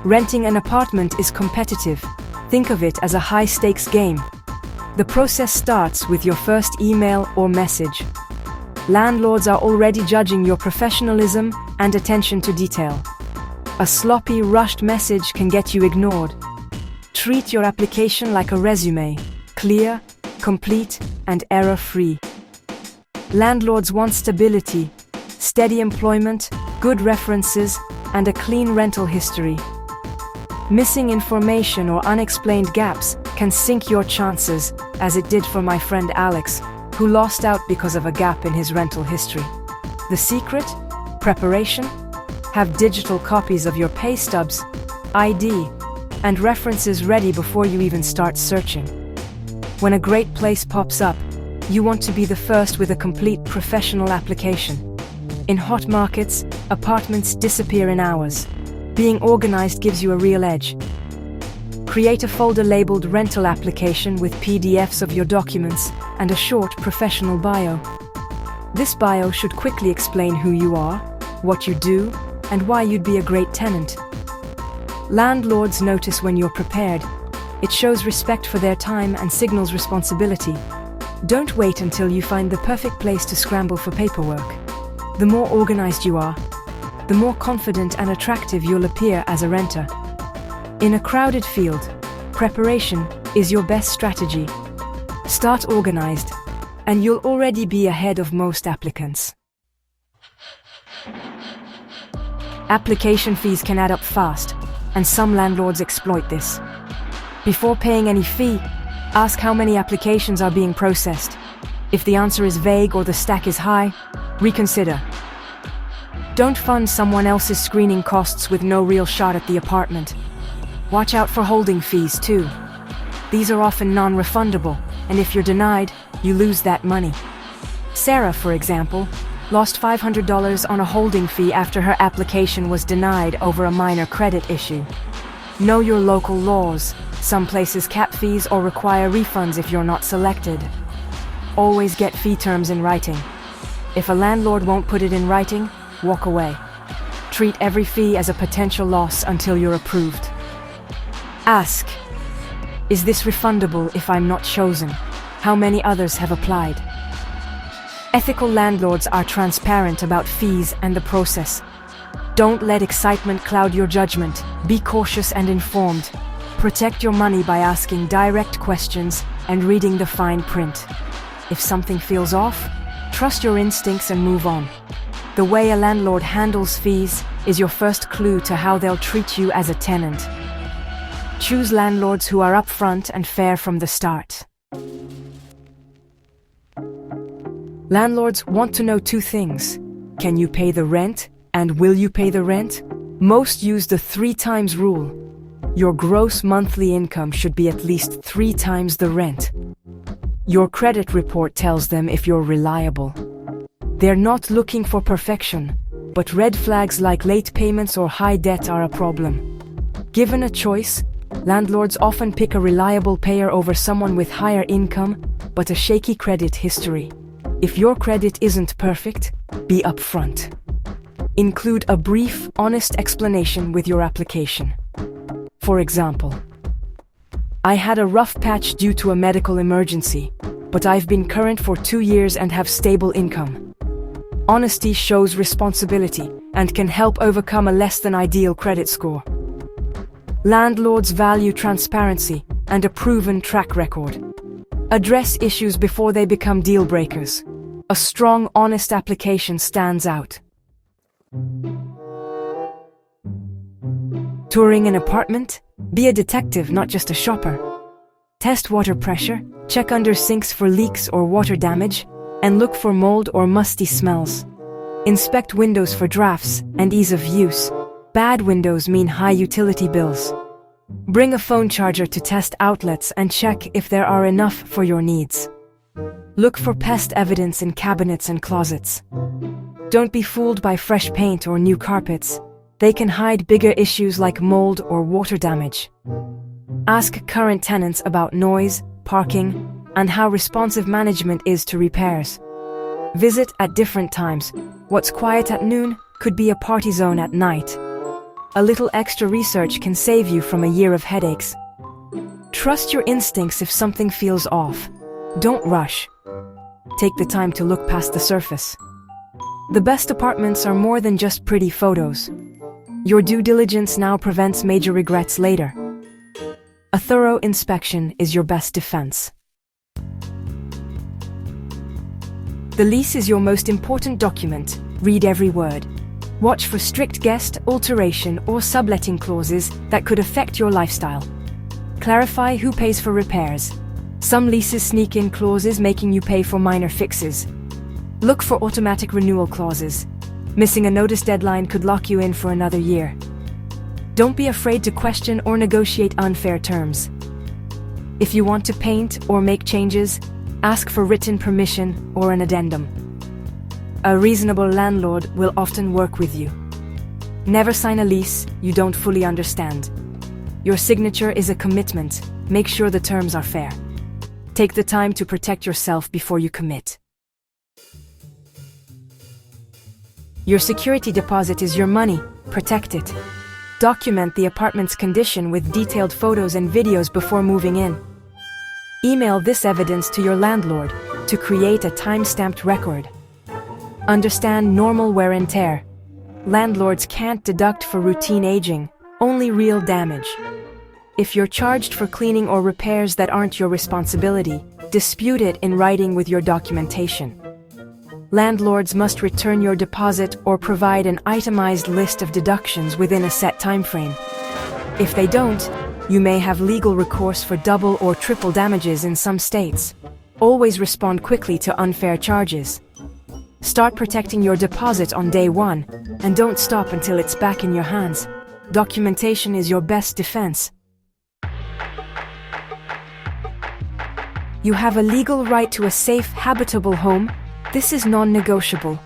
Renting an apartment is competitive. Think of it as a high-stakes game. The process starts with your first email or message. Landlords are already judging your professionalism and attention to detail. A sloppy, rushed message can get you ignored. Treat your application like a resume, clear, complete, and error-free. Landlords want stability, steady employment, good references, and a clean rental history. Missing information or unexplained gaps can sink your chances, as it did for my friend Alex, who lost out because of a gap in his rental history. The secret? Preparation? Have digital copies of your pay stubs, ID, and references ready before you even start searching. When a great place pops up, you want to be the first with a complete professional application. In hot markets, apartments disappear in hours. Being organized gives you a real edge. Create a folder labeled rental application with PDFs of your documents and a short professional bio. This bio should quickly explain who you are, what you do, and why you'd be a great tenant. Landlords notice when you're prepared. It shows respect for their time and signals responsibility. Don't wait until you find the perfect place to scramble for paperwork. The more organized you are, the more confident and attractive you'll appear as a renter. In a crowded field, preparation is your best strategy. Start organized, and you'll already be ahead of most applicants. Application fees can add up fast, and some landlords exploit this. Before paying any fee, ask how many applications are being processed. If the answer is vague or the stack is high, reconsider. Don't fund someone else's screening costs with no real shot at the apartment. Watch out for holding fees too. These are often non-refundable, and if you're denied, you lose that money. Sarah, for example, lost $500 on a holding fee after her application was denied over a minor credit issue. Know your local laws. Some places cap fees or require refunds if you're not selected. Always get fee terms in writing. If a landlord won't put it in writing, walk away. Treat every fee as a potential loss until you're approved. Ask, is this refundable if I'm not chosen? How many others have applied? Ethical landlords are transparent about fees and the process. Don't let excitement cloud your judgment. Be cautious and informed. Protect your money by asking direct questions and reading the fine print. If something feels off, trust your instincts and move on. The way a landlord handles fees is your first clue to how they'll treat you as a tenant. Choose landlords who are upfront and fair from the start. Landlords want to know two things. Can you pay the rent, and will you pay the rent? Most use the 3 times rule. Your gross monthly income should be at least 3 times the rent. Your credit report tells them if you're reliable. They're not looking for perfection, but red flags like late payments or high debt are a problem. Given a choice, landlords often pick a reliable payer over someone with higher income, but a shaky credit history. If your credit isn't perfect, be upfront. Include a brief, honest explanation with your application. For example, I had a rough patch due to a medical emergency, but I've been current for 2 years and have stable income. Honesty shows responsibility and can help overcome a less than ideal credit score. Landlords value transparency and a proven track record. Address issues before they become deal breakers. A strong, honest application stands out. Touring an apartment? Be a detective, not just a shopper. Test water pressure, check under sinks for leaks or water damage, and look for mold or musty smells. Inspect windows for drafts and ease of use. Bad windows mean high utility bills. Bring a phone charger to test outlets and check if there are enough for your needs. Look for pest evidence in cabinets and closets. Don't be fooled by fresh paint or new carpets. They can hide bigger issues like mold or water damage. Ask current tenants about noise, parking, and how responsive management is to repairs. Visit at different times. What's quiet at noon could be a party zone at night. A little extra research can save you from a year of headaches. Trust your instincts if something feels off. Don't rush. Take the time to look past the surface. The best apartments are more than just pretty photos. Your due diligence now prevents major regrets later. A thorough inspection is your best defense. The lease is your most important document. Read every word. Watch for strict guest, alteration, or subletting clauses that could affect your lifestyle. Clarify who pays for repairs. Some leases sneak in clauses making you pay for minor fixes. Look for automatic renewal clauses. Missing a notice deadline could lock you in for another year. Don't be afraid to question or negotiate unfair terms. If you want to paint or make changes, ask for written permission or an addendum. A reasonable landlord will often work with you. Never sign a lease you don't fully understand. Your signature is a commitment. Make sure the terms are fair. Take the time to protect yourself before you commit. Your security deposit is your money. Protect it. Document the apartment's condition with detailed photos and videos before moving in. Email this evidence to your landlord to create a time-stamped record. Understand normal wear and tear. Landlords can't deduct for routine aging, only real damage. If you're charged for cleaning or repairs that aren't your responsibility, dispute it in writing with your documentation. Landlords must return your deposit or provide an itemized list of deductions within a set time frame. If they don't, you may have legal recourse for double or triple damages in some states. Always respond quickly to unfair charges. Start protecting your deposit on day one, and don't stop until it's back in your hands. Documentation is your best defense. You have a legal right to a safe, habitable home. This is non-negotiable.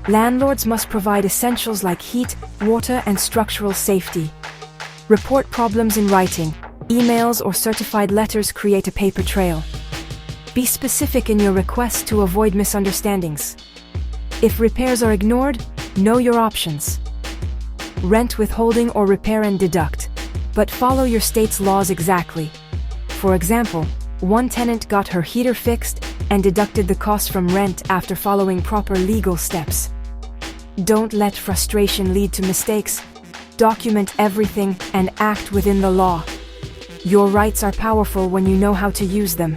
Landlords must provide essentials like heat, water, and structural safety. Report problems in writing. Emails or certified letters create a paper trail. Be specific in your requests to avoid misunderstandings. If repairs are ignored, know your options. Rent withholding or repair and deduct, but follow your state's laws exactly. For example, one tenant got her heater fixed and deducted the cost from rent after following proper legal steps. Don't let frustration lead to mistakes. Document everything and act within the law. Your rights are powerful when you know how to use them.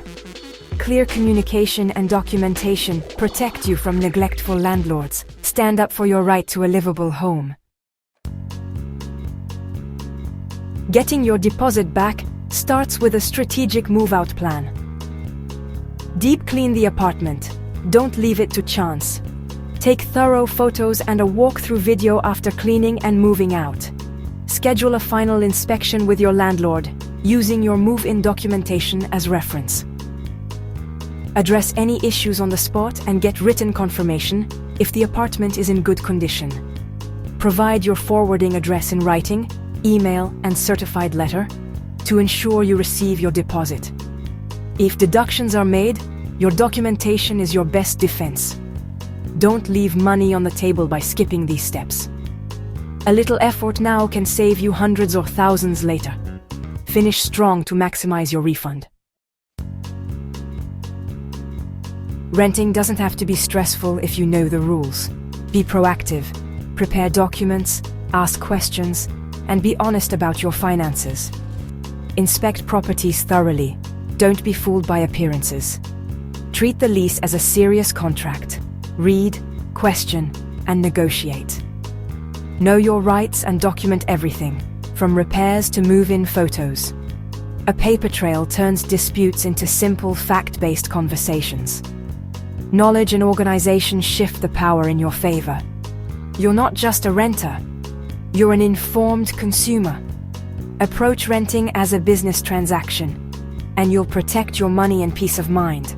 Clear communication and documentation protect you from neglectful landlords. Stand up for your right to a livable home. Getting your deposit back starts with a strategic move-out plan. Deep clean the apartment. Don't leave it to chance. Take thorough photos and a walkthrough video after cleaning and moving out. Schedule a final inspection with your landlord, using your move-in documentation as reference. Address any issues on the spot and get written confirmation if the apartment is in good condition. Provide your forwarding address in writing, email, and certified letter to ensure you receive your deposit. If deductions are made, your documentation is your best defense. Don't leave money on the table by skipping these steps. A little effort now can save you hundreds or thousands later. Finish strong to maximize your refund. Renting doesn't have to be stressful if you know the rules. Be proactive, prepare documents, ask questions, and be honest about your finances. Inspect properties thoroughly. Don't be fooled by appearances. Treat the lease as a serious contract. Read, question, and negotiate. Know your rights and document everything, from repairs to move-in photos. A paper trail turns disputes into simple, fact-based conversations. Knowledge and organization shift the power in your favor. You're not just a renter. You're an informed consumer. Approach renting as a business transaction, and you'll protect your money and peace of mind.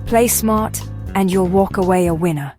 Play smart, and you'll walk away a winner.